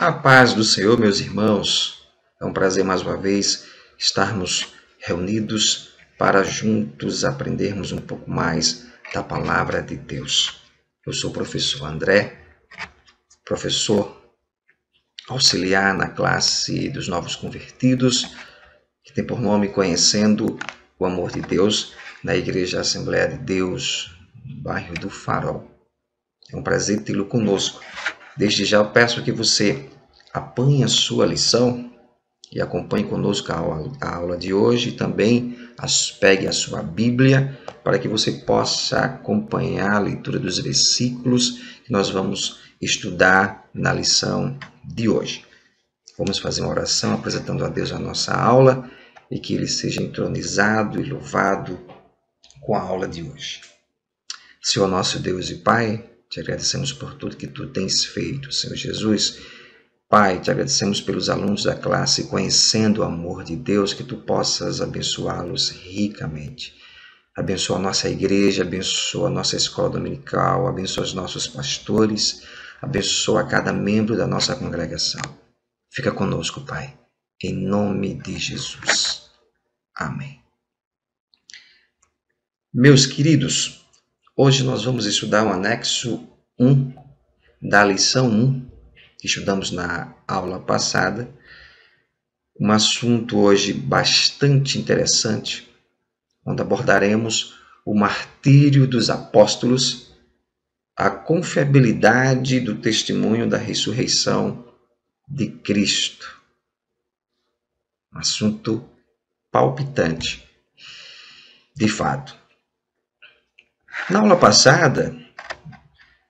A paz do Senhor, meus irmãos. É um prazer mais uma vez estarmos reunidos para juntos aprendermos um pouco mais da palavra de Deus. Eu sou o professor André, professor auxiliar na classe dos novos convertidos, que tem por nome Conhecendo o Amor de Deus, na Igreja Assembleia de Deus, no bairro do Farol. É um prazer tê-lo conosco. Desde já eu peço que você apanhe a sua lição e acompanhe conosco a aula de hoje. Também pegue a sua Bíblia para que você possa acompanhar a leitura dos versículos que nós vamos estudar na lição de hoje. Vamos fazer uma oração apresentando a Deus a nossa aula e que Ele seja entronizado e louvado com a aula de hoje. Senhor nosso Deus e Pai, te agradecemos por tudo que Tu tens feito, Senhor Jesus. Pai, te agradecemos pelos alunos da classe, conhecendo o amor de Deus, que Tu possas abençoá-los ricamente. Abençoa a nossa igreja, abençoa a nossa escola dominical, abençoa os nossos pastores, abençoa cada membro da nossa congregação. Fica conosco, Pai, em nome de Jesus. Amém. Meus queridos, hoje nós vamos estudar o anexo 1 da lição 1, que estudamos na aula passada. Um assunto hoje bastante interessante, onde abordaremos o martírio dos apóstolos, a confiabilidade do testemunho da ressurreição de Cristo. Um assunto palpitante, de fato. Na aula passada,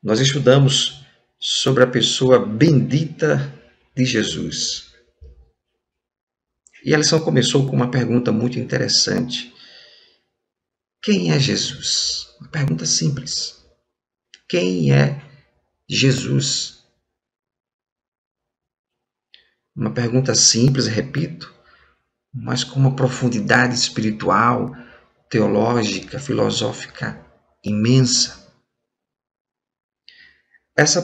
nós estudamos sobre a pessoa bendita de Jesus. E a lição começou com uma pergunta muito interessante. Quem é Jesus? Uma pergunta simples. Quem é Jesus? Uma pergunta simples, repito, mas com uma profundidade espiritual, teológica, filosófica imensa. Essa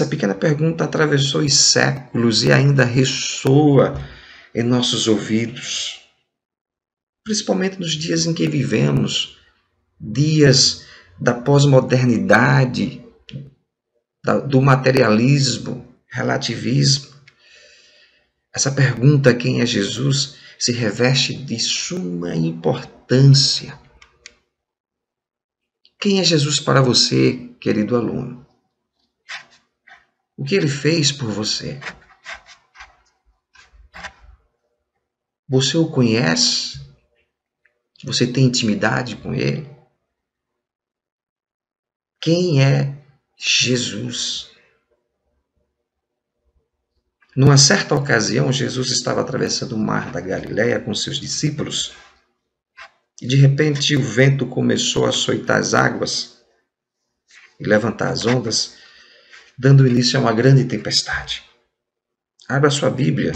pequena pergunta atravessou os séculos e ainda ressoa em nossos ouvidos, principalmente nos dias em que vivemos, dias da pós-modernidade, do materialismo, relativismo. Essa pergunta, quem é Jesus, se reveste de suma importância. Quem é Jesus para você, querido aluno? O que ele fez por você? Você o conhece? Você tem intimidade com ele? Quem é Jesus? Numa certa ocasião, Jesus estava atravessando o mar da Galileia com seus discípulos e, de repente, o vento começou a açoitar as águas e levantar as ondas, dando início a uma grande tempestade. Abra sua Bíblia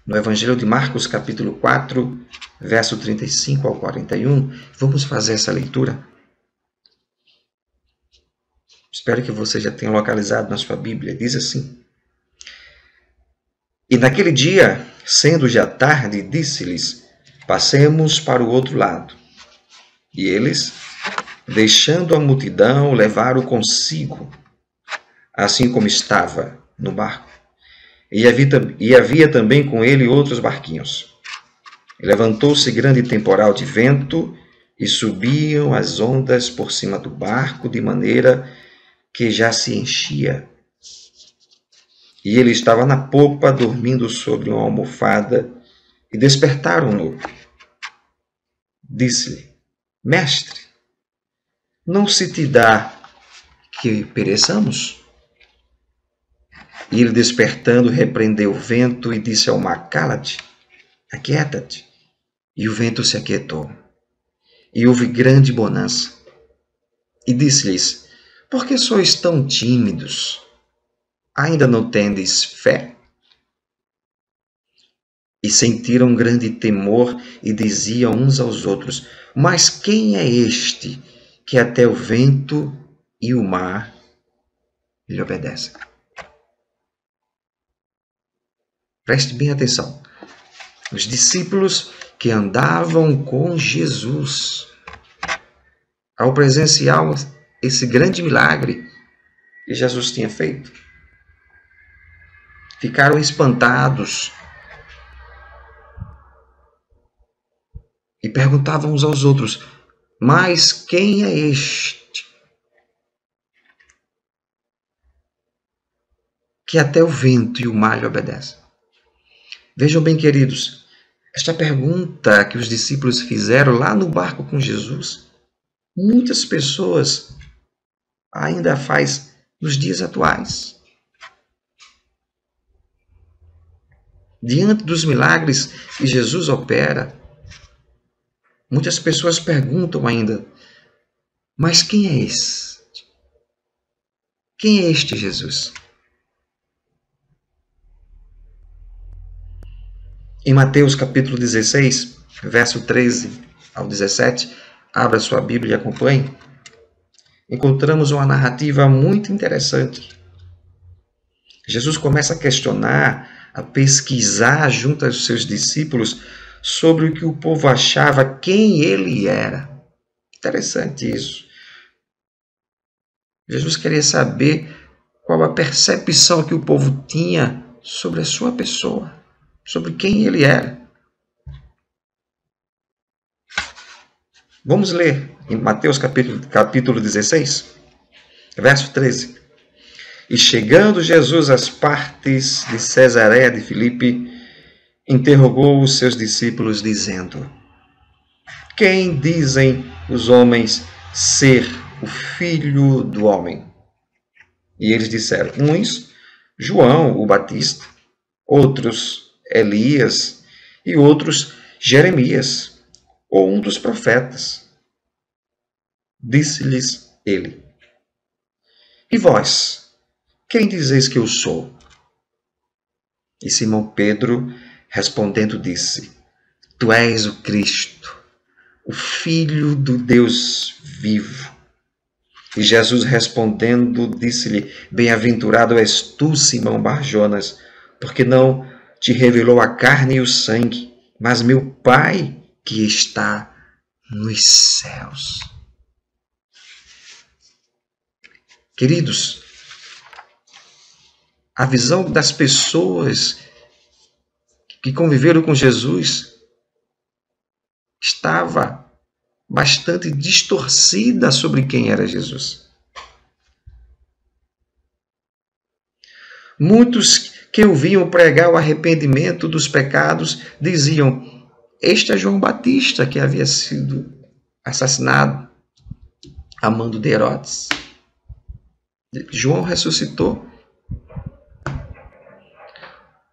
no Evangelho de Marcos, capítulo 4, verso 35 ao 41. Vamos fazer essa leitura. Espero que você já tenha localizado na sua Bíblia. Diz assim: E naquele dia, sendo já tarde, disse-lhes: Passemos para o outro lado. E eles, deixando a multidão, levaram consigo, assim como estava no barco. E havia também com ele outros barquinhos. E levantou-se grande temporal de vento, e subiam as ondas por cima do barco, de maneira que já se enchia. E ele estava na popa, dormindo sobre uma almofada, e despertaram-no. Disse-lhe: Mestre, não se te dá que pereçamos? E ele, despertando, repreendeu o vento e disse ao mar: Cala-te, aquieta-te. E o vento se aquietou. E houve grande bonança. E disse-lhes: Por que sois tão tímidos? Ainda não tendes fé? E sentiram grande temor e diziam uns aos outros: Mas quem é este que até o vento e o mar lhe obedecem? Preste bem atenção. Os discípulos que andavam com Jesus, ao presenciar esse grande milagre que Jesus tinha feito, ficaram espantados e perguntavam uns aos outros: mas quem é este que até o vento e o mar lhe obedecem? Vejam bem, queridos, esta pergunta que os discípulos fizeram lá no barco com Jesus, muitas pessoas ainda fazem nos dias atuais. Diante dos milagres que Jesus opera, muitas pessoas perguntam ainda: mas quem é esse? Quem é este Jesus? Em Mateus capítulo 16, verso 13 ao 17, abra sua Bíblia e acompanhe. Encontramos uma narrativa muito interessante. Jesus começa a questionar, a pesquisar junto aos seus discípulos sobre o que o povo achava quem ele era. Interessante isso. Jesus queria saber qual a percepção que o povo tinha sobre a sua pessoa, sobre quem ele era. Vamos ler em Mateus capítulo 16, verso 13. E chegando Jesus às partes de Cesareia de Filipe, interrogou os seus discípulos, dizendo: quem dizem os homens ser o Filho do Homem? E eles disseram: uns, João o Batista, outros, Elias, e outros, Jeremias, ou um dos profetas. Disse-lhes ele: e vós, quem dizeis que eu sou? E Simão Pedro, respondendo, disse: tu és o Cristo, o Filho do Deus vivo. E Jesus respondendo, disse-lhe: bem-aventurado és tu, Simão Bar-Jonas, porque não te revelou a carne e o sangue, mas meu Pai que está nos céus. Queridos, a visão das pessoas que conviveram com Jesus estava bastante distorcida sobre quem era Jesus. Muitos que ouviam pregar o arrependimento dos pecados diziam: este é João Batista, que havia sido assassinado a mando de Herodes. João ressuscitou.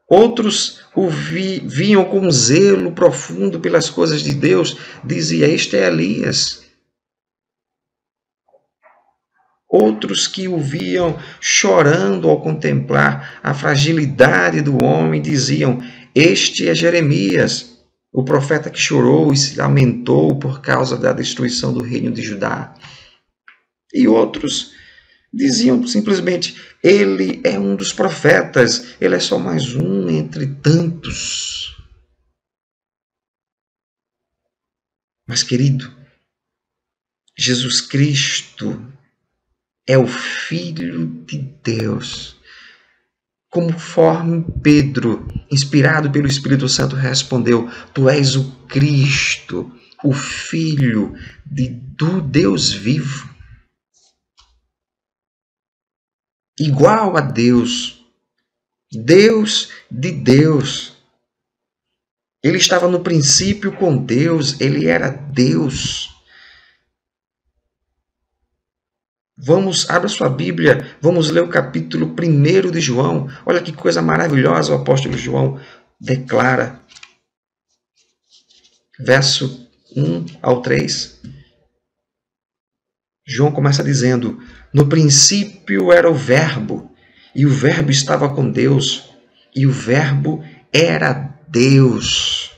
Outros o viam com zelo profundo pelas coisas de Deus, dizia: este é Elias. Outros que o viam chorando ao contemplar a fragilidade do homem, diziam: este é Jeremias, o profeta que chorou e se lamentou por causa da destruição do reino de Judá. E outros diziam simplesmente: ele é um dos profetas, ele é só mais um entre tantos. Mas, querido, Jesus Cristo é o Filho de Deus. Conforme Pedro, inspirado pelo Espírito Santo, respondeu: tu és o Cristo, o Filho do Deus vivo. Igual a Deus, Deus de Deus. Ele estava no princípio com Deus, ele era Deus. Abra sua Bíblia, vamos ler o capítulo 1 de João. Olha que coisa maravilhosa o apóstolo João declara. Verso 1 ao 3. João começa dizendo: no princípio era o Verbo, e o Verbo estava com Deus, e o Verbo era Deus.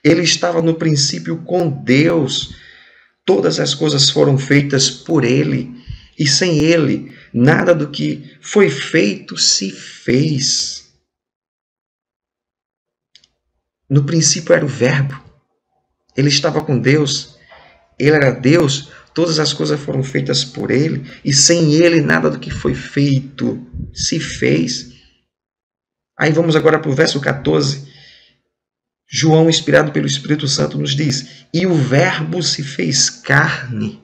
Ele estava no princípio com Deus. Todas as coisas foram feitas por ele, e sem ele, nada do que foi feito se fez. No princípio era o Verbo. Ele estava com Deus. Ele era Deus. Todas as coisas foram feitas por Ele. E sem Ele nada do que foi feito se fez. Aí vamos agora para o verso 14. João, inspirado pelo Espírito Santo, nos diz: e o Verbo se fez carne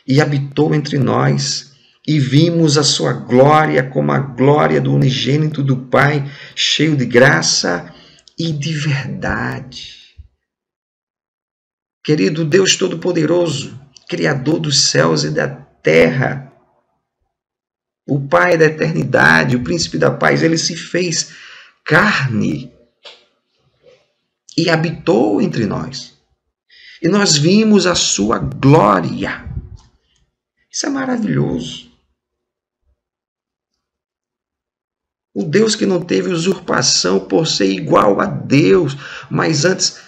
e habitou entre nós, e vimos a sua glória como a glória do unigênito do Pai, cheio de graça e de verdade. Querido Deus Todo-Poderoso, Criador dos céus e da terra, o Pai da eternidade, o Príncipe da paz, ele se fez carne e habitou entre nós. E nós vimos a sua glória. Isso é maravilhoso. O Deus que não teve usurpação por ser igual a Deus, mas antes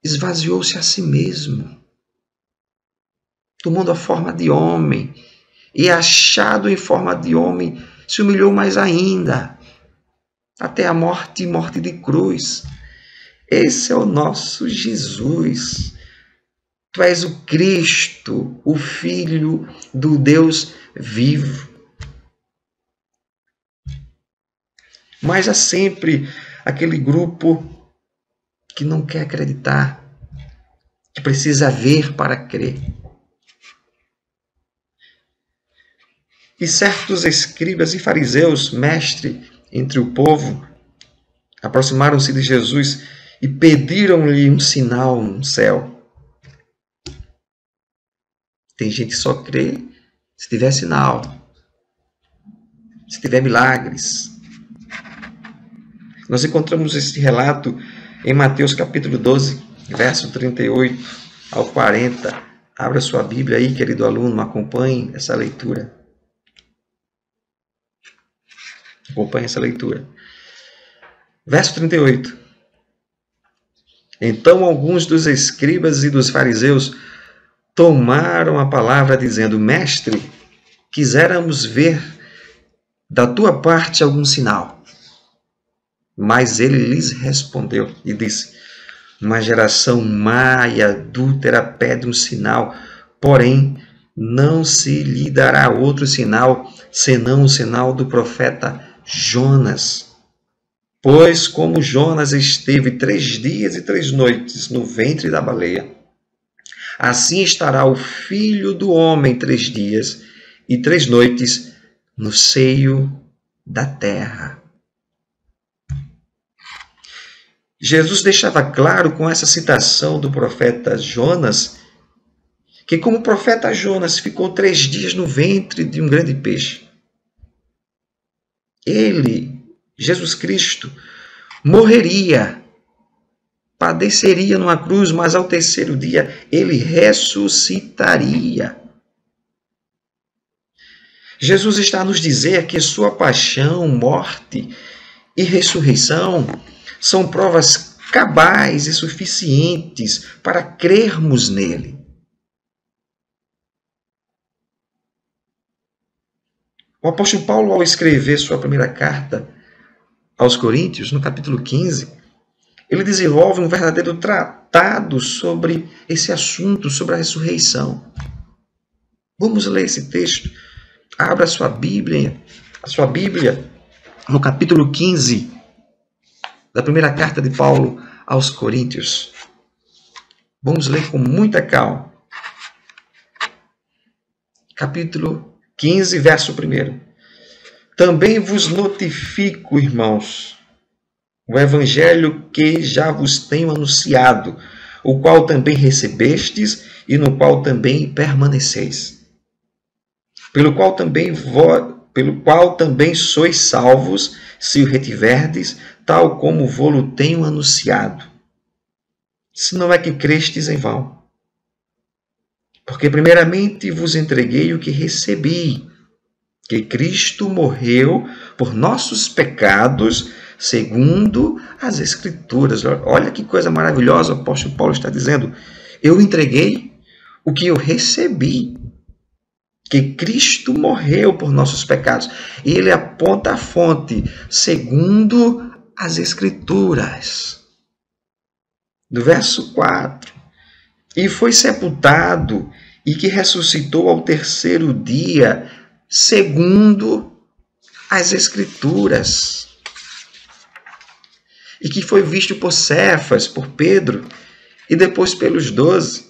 esvaziou-se a si mesmo, tomando a forma de homem, e achado em forma de homem, se humilhou mais ainda, até a morte e morte de cruz. Esse é o nosso Jesus. Tu és o Cristo, o Filho do Deus vivo. Mas há sempre aquele grupo que não quer acreditar, que precisa ver para crer. E certos escribas e fariseus, mestre entre o povo, aproximaram-se de Jesus e pediram-lhe um sinal no céu. Tem gente que só crê se tiver sinal, se tiver milagres. Nós encontramos esse relato em Mateus capítulo 12, verso 38 ao 40. Abra sua Bíblia aí, querido aluno, acompanhe essa leitura. Acompanhe essa leitura. Verso 38. Então alguns dos escribas e dos fariseus tomaram a palavra dizendo: Mestre, quiséramos ver da tua parte algum sinal. Mas ele lhes respondeu e disse: uma geração má e adúltera pede um sinal, porém não se lhe dará outro sinal, senão o sinal do profeta Jonas. Pois como Jonas esteve 3 dias e 3 noites no ventre da baleia, assim estará o Filho do Homem 3 dias e 3 noites no seio da terra. Jesus deixava claro com essa citação do profeta Jonas, que como o profeta Jonas ficou 3 dias no ventre de um grande peixe, ele, Jesus Cristo, morreria, padeceria numa cruz, mas ao 3º dia ele ressuscitaria. Jesus está a nos dizer que sua paixão, morte e ressurreição são provas cabais e suficientes para crermos nele. O apóstolo Paulo, ao escrever sua primeira carta aos Coríntios, no capítulo 15, ele desenvolve um verdadeiro tratado sobre esse assunto, sobre a ressurreição. Vamos ler esse texto. Abra a sua Bíblia no capítulo 15 da primeira carta de Paulo aos Coríntios. Vamos ler com muita calma. Capítulo 15, verso 1. Também vos notifico, irmãos, o evangelho que já vos tenho anunciado, o qual também recebestes e no qual também permaneceis. Pelo qual também sois salvos, se o retiverdes, tal como vô-lo tenho anunciado. Se não é que crestes em vão. Porque primeiramente vos entreguei o que recebi, que Cristo morreu por nossos pecados, segundo as Escrituras. Olha que coisa maravilhosa o apóstolo Paulo está dizendo. Eu entreguei o que eu recebi, que Cristo morreu por nossos pecados. E ele aponta a fonte, segundo as Escrituras. do verso 4. E foi sepultado, e que ressuscitou ao terceiro dia, segundo as Escrituras. E que foi visto por Cefas, por Pedro, e depois pelos 12.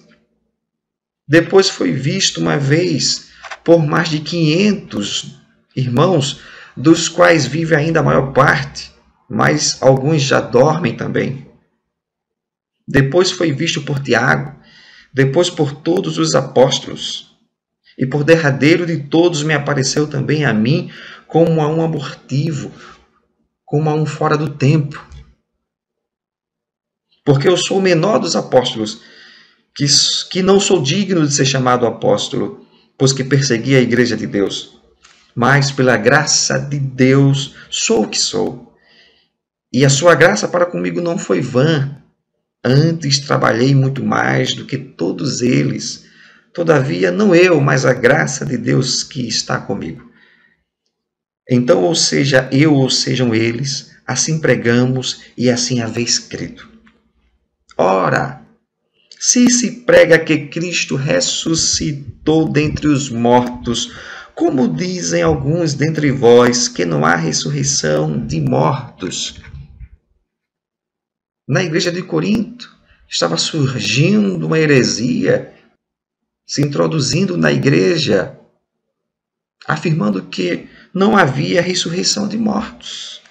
Depois foi visto uma vez por mais de 500 irmãos, dos quais vive ainda a maior parte, mas alguns já dormem também. Depois foi visto por Tiago, depois por todos os apóstolos. E por derradeiro de todos me apareceu também a mim como a um abortivo, como a um fora do tempo. Porque eu sou o menor dos apóstolos, que não sou digno de ser chamado apóstolo, pois que persegui a igreja de Deus. Mas pela graça de Deus sou o que sou. E a sua graça para comigo não foi vã. Antes trabalhei muito mais do que todos eles. Todavia, não eu, mas a graça de Deus que está comigo. Então, ou seja eu, ou sejam eles, assim pregamos e assim haveis crido. Ora, se prega que Cristo ressuscitou dentre os mortos, como dizem alguns dentre vós que não há ressurreição de mortos. Na igreja de Corinto estava surgindo uma heresia, se introduzindo na igreja, afirmando que não havia ressurreição de mortos.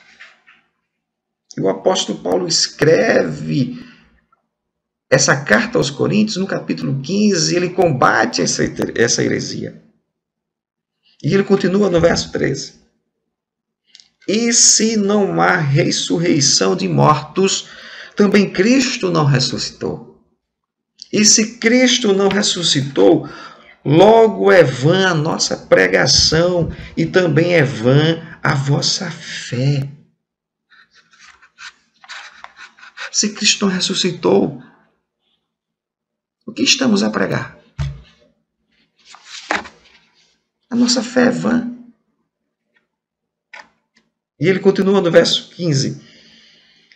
E o apóstolo Paulo escreve essa carta aos Coríntios, no capítulo 15, ele combate essa heresia. E ele continua no verso 13. E se não há ressurreição de mortos, também Cristo não ressuscitou. E se Cristo não ressuscitou, logo é vã a nossa pregação e também é vã a vossa fé. Se Cristo não ressuscitou, o que estamos a pregar? A nossa fé é vã. E ele continua no verso 15.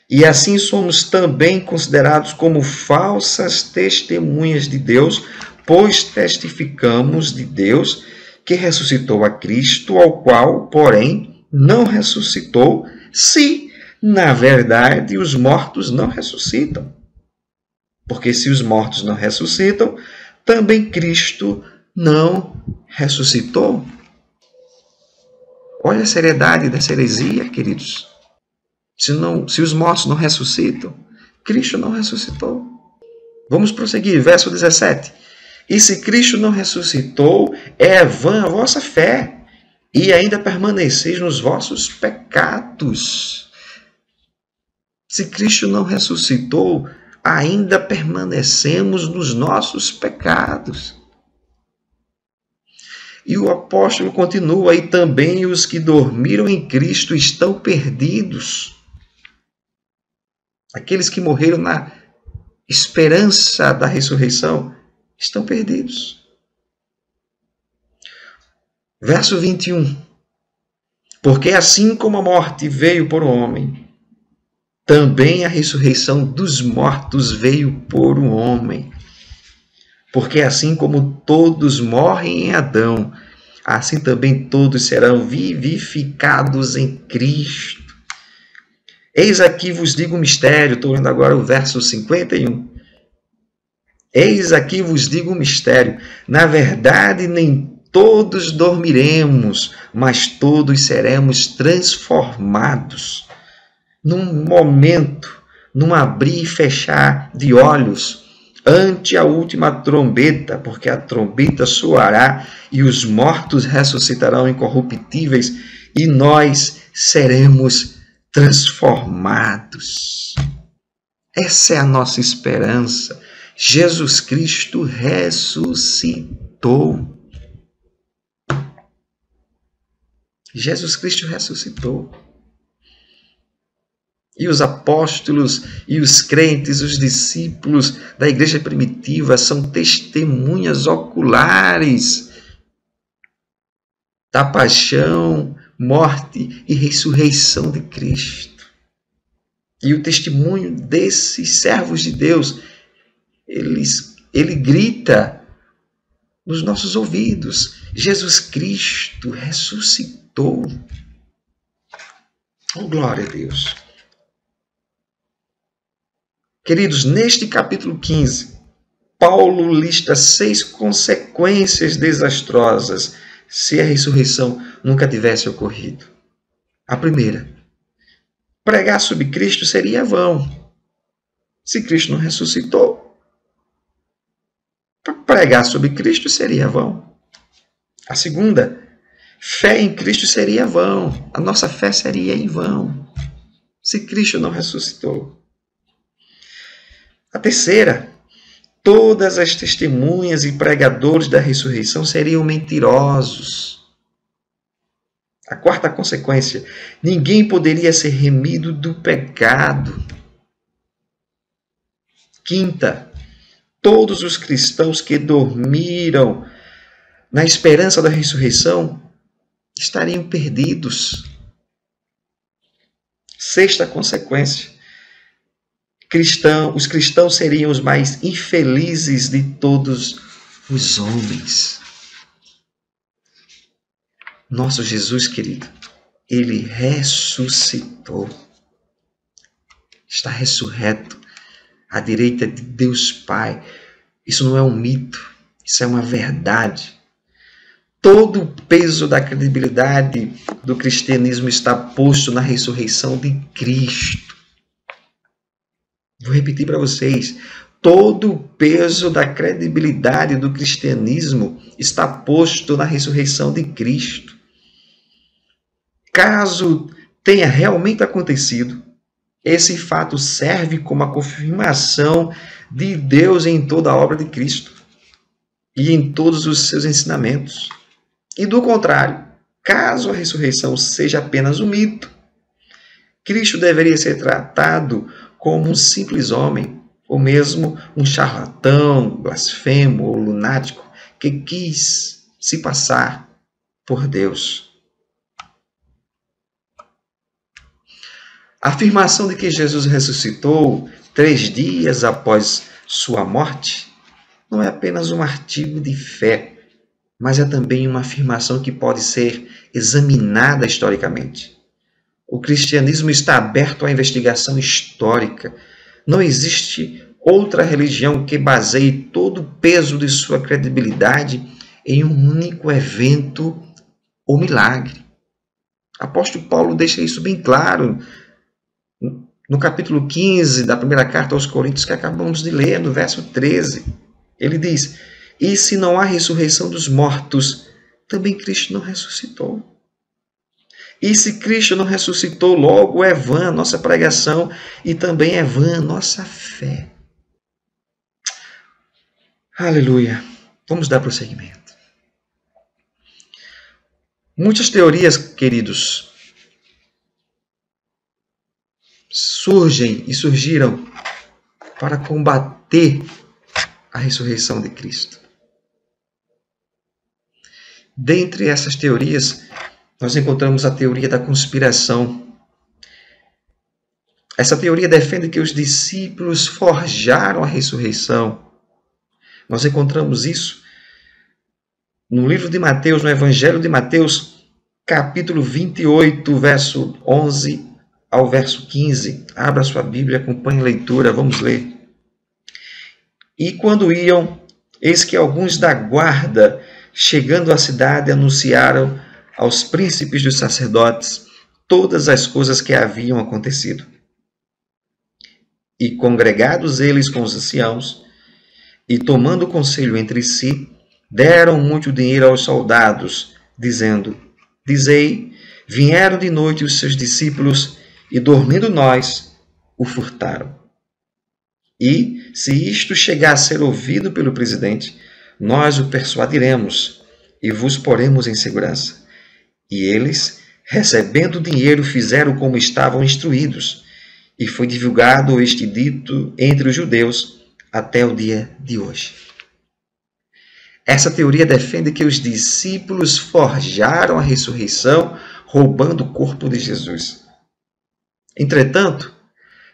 E assim somos também considerados como falsas testemunhas de Deus, pois testificamos de Deus que ressuscitou a Cristo, ao qual, porém, não ressuscitou, se, na verdade, os mortos não ressuscitam. Porque se os mortos não ressuscitam, também Cristo não ressuscitou. Olha a seriedade dessa heresia, queridos. Se os mortos não ressuscitam, Cristo não ressuscitou. Vamos prosseguir, verso 17. E se Cristo não ressuscitou, é vã a vossa fé, e ainda permaneceis nos vossos pecados. Se Cristo não ressuscitou, ainda permanecemos nos nossos pecados. E o apóstolo continua, e também os que dormiram em Cristo estão perdidos. Aqueles que morreram na esperança da ressurreição estão perdidos. Verso 21. Porque assim como a morte veio por um homem, também a ressurreição dos mortos veio por um homem. Porque assim como todos morrem em Adão, assim também todos serão vivificados em Cristo. Eis aqui vos digo um mistério, estou lendo agora o verso 51. Eis aqui vos digo um mistério, na verdade nem todos dormiremos, mas todos seremos transformados. Num momento, num abrir e fechar de olhos, ante a última trombeta, porque a trombeta soará e os mortos ressuscitarão incorruptíveis e nós seremos transformados. Essa é a nossa esperança. Jesus Cristo ressuscitou. Jesus Cristo ressuscitou. E os apóstolos e os crentes, os discípulos da igreja primitiva são testemunhas oculares da paixão, morte e ressurreição de Cristo. E o testemunho desses servos de Deus, ele grita nos nossos ouvidos: Jesus Cristo ressuscitou. Oh, glória a Deus. Queridos, neste capítulo 15, Paulo lista 6 consequências desastrosas se a ressurreição nunca tivesse ocorrido. A primeira: pregar sobre Cristo seria vão. Se Cristo não ressuscitou, pregar sobre Cristo seria vão. A segunda: fé em Cristo seria vão. A nossa fé seria em vão se Cristo não ressuscitou. A terceira: todas as testemunhas e pregadores da ressurreição seriam mentirosos. A quarta consequência: ninguém poderia ser remido do pecado. Quinta: todos os cristãos que dormiram na esperança da ressurreição estariam perdidos. Sexta consequência: os cristãos seriam os mais infelizes de todos os homens. Nosso Jesus querido, ele ressuscitou. Está ressurreto à direita de Deus Pai. Isso não é um mito, isso é uma verdade. Todo o peso da credibilidade do cristianismo está posto na ressurreição de Cristo. Vou repetir para vocês. Todo o peso da credibilidade do cristianismo está posto na ressurreição de Cristo. Caso tenha realmente acontecido, esse fato serve como a confirmação de Deus em toda a obra de Cristo e em todos os seus ensinamentos. E do contrário, caso a ressurreição seja apenas um mito, Cristo deveria ser tratado como um simples homem, ou mesmo um charlatão, blasfemo ou lunático que quis se passar por Deus. A afirmação de que Jesus ressuscitou 3 dias após sua morte não é apenas um artigo de fé, mas é também uma afirmação que pode ser examinada historicamente. O cristianismo está aberto à investigação histórica. Não existe outra religião que baseie todo o peso de sua credibilidade em um único evento ou milagre. O apóstolo Paulo deixa isso bem claro no capítulo 15 da primeira carta aos Coríntios que acabamos de ler, no verso 13. Ele diz: e se não há ressurreição dos mortos, também Cristo não ressuscitou. E se Cristo não ressuscitou, logo é vã a nossa pregação e também é vã a nossa fé. Aleluia. Vamos dar prosseguimento. Muitas teorias, queridos, surgiram para combater a ressurreição de Cristo. Dentre essas teorias, nós encontramos a teoria da conspiração. Essa teoria defende que os discípulos forjaram a ressurreição. Nós encontramos isso no livro de Mateus, no Evangelho de Mateus, capítulo 28, verso 11 ao verso 15. Abra sua Bíblia, acompanhe a leitura, vamos ler. E quando iam, eis que alguns da guarda, chegando à cidade, anunciaram aos príncipes dos sacerdotes todas as coisas que haviam acontecido. E congregados eles com os anciãos, e tomando conselho entre si, deram muito dinheiro aos soldados, dizendo: dizei, vieram de noite os seus discípulos, e dormindo nós, o furtaram. E, se isto chegar a ser ouvido pelo presidente, nós o persuadiremos, e vos poremos em segurança. E eles, recebendo o dinheiro, fizeram como estavam instruídos, e foi divulgado este dito entre os judeus até o dia de hoje. Essa teoria defende que os discípulos forjaram a ressurreição, roubando o corpo de Jesus. Entretanto,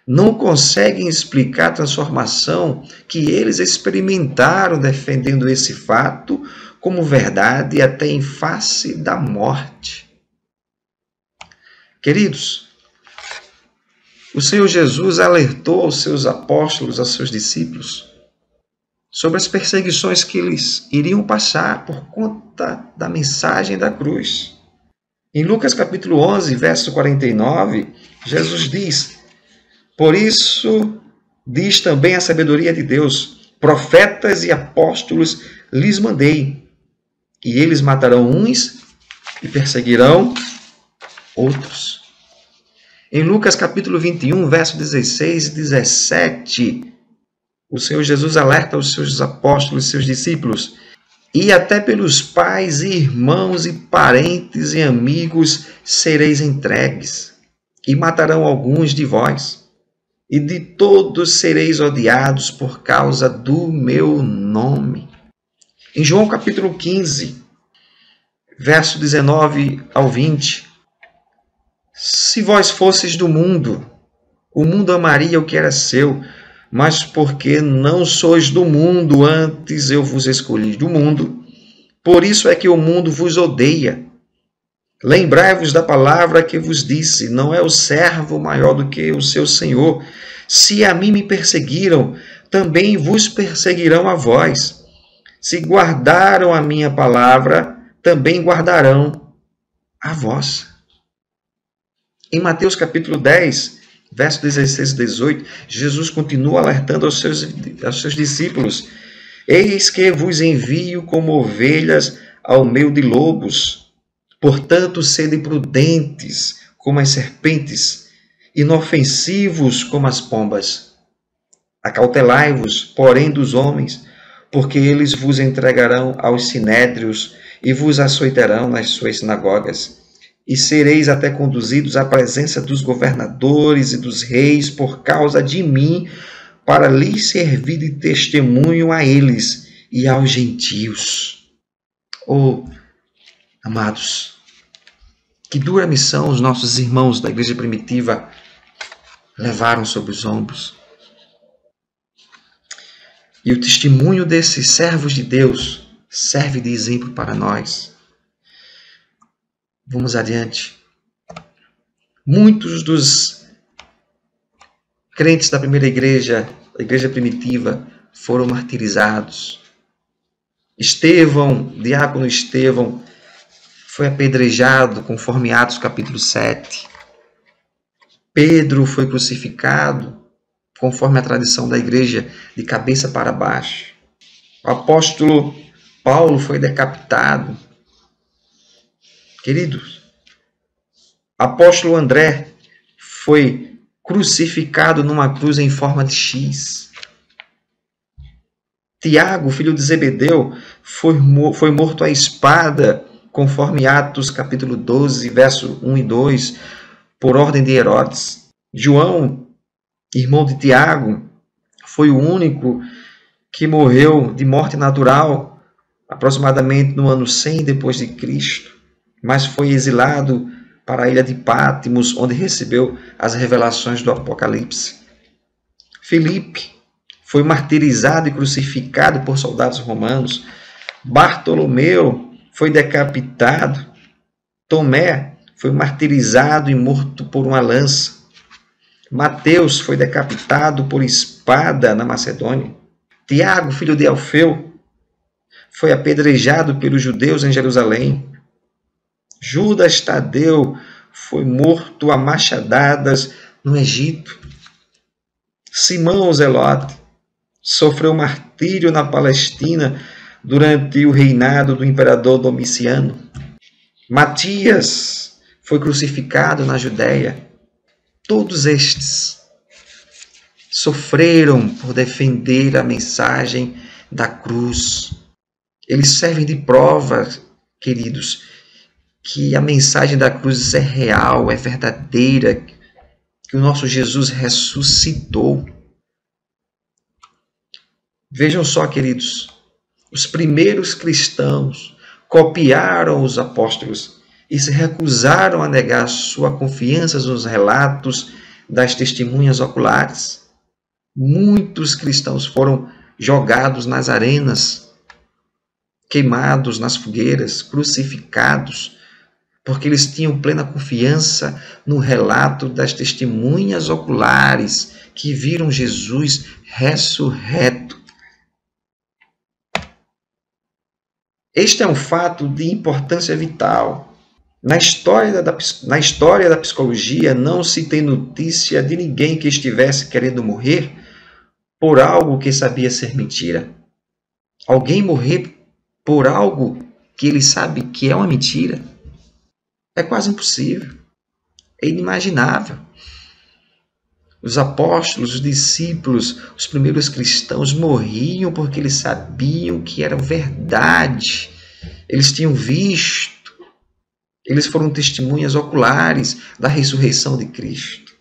não conseguem explicar a transformação que eles experimentaram defendendo esse fato como verdade até em face da morte. Queridos, o Senhor Jesus alertou aos seus apóstolos, aos seus discípulos, sobre as perseguições que eles iriam passar por conta da mensagem da cruz. Em Lucas capítulo 11, verso 49, Jesus diz: por isso diz também a sabedoria de Deus, profetas e apóstolos lhes mandei, e eles matarão uns e perseguirão outros. Em Lucas capítulo 21, verso 16 e 17, o Senhor Jesus alerta os seus apóstolos e seus discípulos: e até pelos pais e irmãos e parentes e amigos sereis entregues, e matarão alguns de vós, e de todos sereis odiados por causa do meu nome. Em João capítulo 15, verso 19 ao 20, se vós fosseis do mundo, o mundo amaria o que era seu, mas porque não sois do mundo, antes eu vos escolhi do mundo, por isso é que o mundo vos odeia. Lembrai-vos da palavra que vos disse, não é o servo maior do que o seu senhor. Se a mim me perseguiram, também vos perseguirão a vós. Se guardaram a minha palavra, também guardarão a vós. Em Mateus capítulo 10, verso 16 e 18, Jesus continua alertando aos seus discípulos: eis que vos envio como ovelhas ao meio de lobos. Portanto, sede prudentes como as serpentes, inofensivos como as pombas. Acautelai-vos, porém, dos homens, porque eles vos entregarão aos sinédrios e vos açoitarão nas suas sinagogas. E sereis até conduzidos à presença dos governadores e dos reis por causa de mim, para lhes servir de testemunho a eles e aos gentios. Oh, amados, que dura missão os nossos irmãos da igreja primitiva levaram sobre os ombros. E o testemunho desses servos de Deus serve de exemplo para nós. Vamos adiante. Muitos dos crentes da primeira igreja, da igreja primitiva, foram martirizados. Estevão, diácono Estevão, foi apedrejado, conforme Atos capítulo 7. Pedro foi crucificado, conforme a tradição da igreja, de cabeça para baixo. O apóstolo Paulo foi decapitado. Queridos, apóstolo André foi crucificado numa cruz em forma de X. Tiago, filho de Zebedeu, foi morto à espada, conforme Atos capítulo 12, verso 1 e 2, por ordem de Herodes. João, irmão de Tiago, foi o único que morreu de morte natural, aproximadamente no ano 100 depois de Cristo. Mas foi exilado para a ilha de Pátimos, onde recebeu as revelações do Apocalipse. Filipe foi martirizado e crucificado por soldados romanos. Bartolomeu foi decapitado. Tomé foi martirizado e morto por uma lança. Mateus foi decapitado por espada na Macedônia. Tiago, filho de Alfeu, foi apedrejado pelos judeus em Jerusalém. Judas Tadeu foi morto a machadadas no Egito. Simão Zelote sofreu martírio na Palestina durante o reinado do imperador Domiciano. Matias foi crucificado na Judéia. Todos estes sofreram por defender a mensagem da cruz. Eles servem de prova, queridos, que a mensagem da cruz é real, é verdadeira, que o nosso Jesus ressuscitou. Vejam só, queridos, os primeiros cristãos copiaram os apóstolos e se recusaram a negar sua confiança nos relatos das testemunhas oculares. Muitos cristãos foram jogados nas arenas, queimados nas fogueiras, crucificados, porque eles tinham plena confiança no relato das testemunhas oculares que viram Jesus ressurreto. Este é um fato de importância vital. Na história da psicologia, não se tem notícia de ninguém que estivesse querendo morrer por algo que sabia ser mentira. Alguém morrer por algo que ele sabe que é uma mentira é quase impossível, é inimaginável. Os apóstolos, os discípulos, os primeiros cristãos morriam porque eles sabiam que era verdade. Eles tinham visto, eles foram testemunhas oculares da ressurreição de Cristo.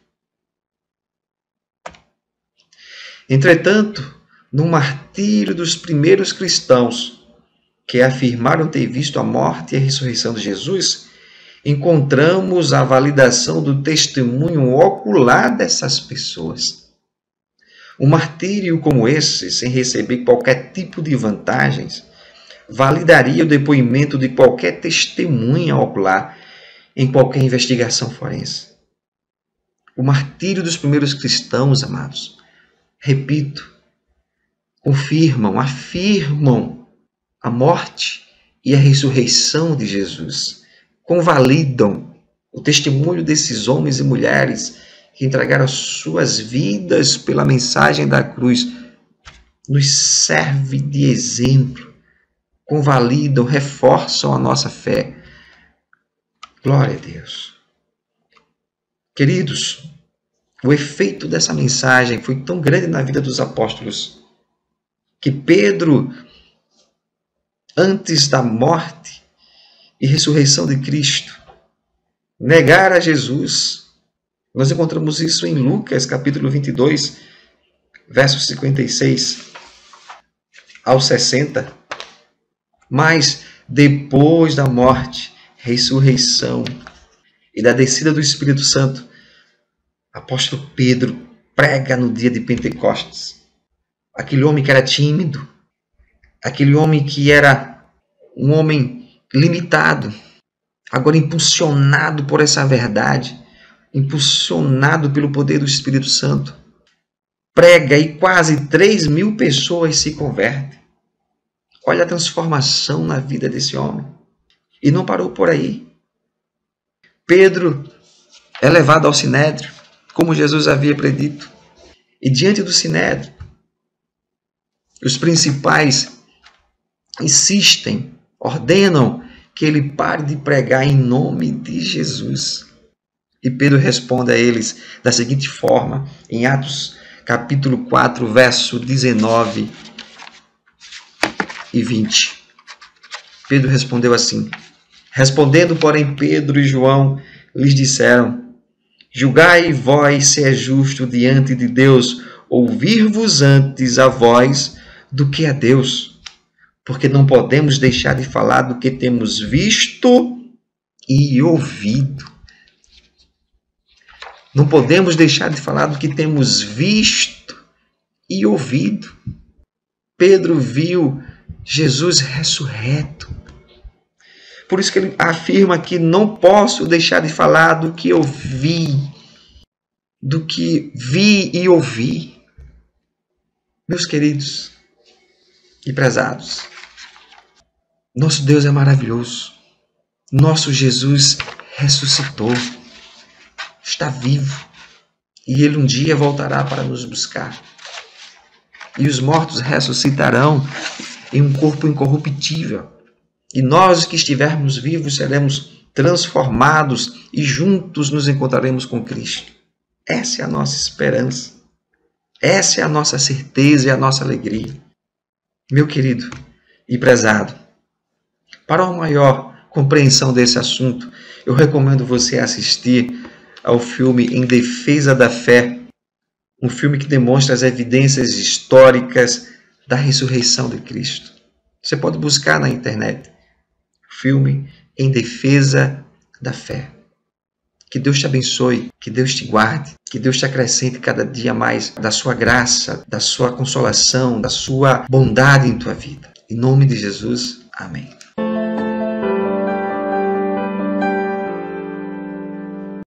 Entretanto, no martírio dos primeiros cristãos, que afirmaram ter visto a morte e a ressurreição de Jesus, encontramos a validação do testemunho ocular dessas pessoas. Um martírio como esse, sem receber qualquer tipo de vantagens, validaria o depoimento de qualquer testemunha ocular em qualquer investigação forense. O martírio dos primeiros cristãos, amados, repito, afirmam a morte e a ressurreição de Jesus. Convalidam o testemunho desses homens e mulheres que entregaram suas vidas pela mensagem da cruz. Nos serve de exemplo. Convalidam, reforçam a nossa fé. Glória a Deus. Queridos, o efeito dessa mensagem foi tão grande na vida dos apóstolos que Pedro, antes da morte e ressurreição de Cristo, negara Jesus. Nós encontramos isso em Lucas, capítulo 22, versos 56 ao 60. Mas depois da morte, ressurreição e da descida do Espírito Santo, apóstolo Pedro prega no dia de Pentecostes. Aquele homem que era tímido, aquele homem que era um homem limitado, agora impulsionado por essa verdade, impulsionado pelo poder do Espírito Santo, prega e quase 3.000 pessoas se convertem. Olha a transformação na vida desse homem. E não parou por aí. Pedro é levado ao Sinédrio, como Jesus havia predito. E diante do Sinédrio, os principais insistem, ordenam que ele pare de pregar em nome de Jesus. E Pedro responde a eles da seguinte forma, em Atos capítulo 4, verso 19 e 20. Pedro respondeu assim: respondendo, porém, Pedro e João lhes disseram: julgai vós se é justo diante de Deus ouvir-vos antes a vós do que a Deus, porque não podemos deixar de falar do que temos visto e ouvido. Não podemos deixar de falar do que temos visto e ouvido. Pedro viu Jesus ressurreto. Por isso que ele afirma que não posso deixar de falar do que eu vi, do que vi e ouvi. Meus queridos e prezados, nosso Deus é maravilhoso. Nosso Jesus ressuscitou, está vivo, e Ele um dia voltará para nos buscar. E os mortos ressuscitarão em um corpo incorruptível. E nós que estivermos vivos seremos transformados e juntos nos encontraremos com Cristo. Essa é a nossa esperança. Essa é a nossa certeza e a nossa alegria. Meu querido e prezado, para uma maior compreensão desse assunto, eu recomendo você assistir ao filme Em Defesa da Fé, um filme que demonstra as evidências históricas da ressurreição de Cristo. Você pode buscar na internet, filme Em Defesa da Fé. Que Deus te abençoe, que Deus te guarde, que Deus te acrescente cada dia mais da sua graça, da sua consolação, da sua bondade em tua vida. Em nome de Jesus, amém.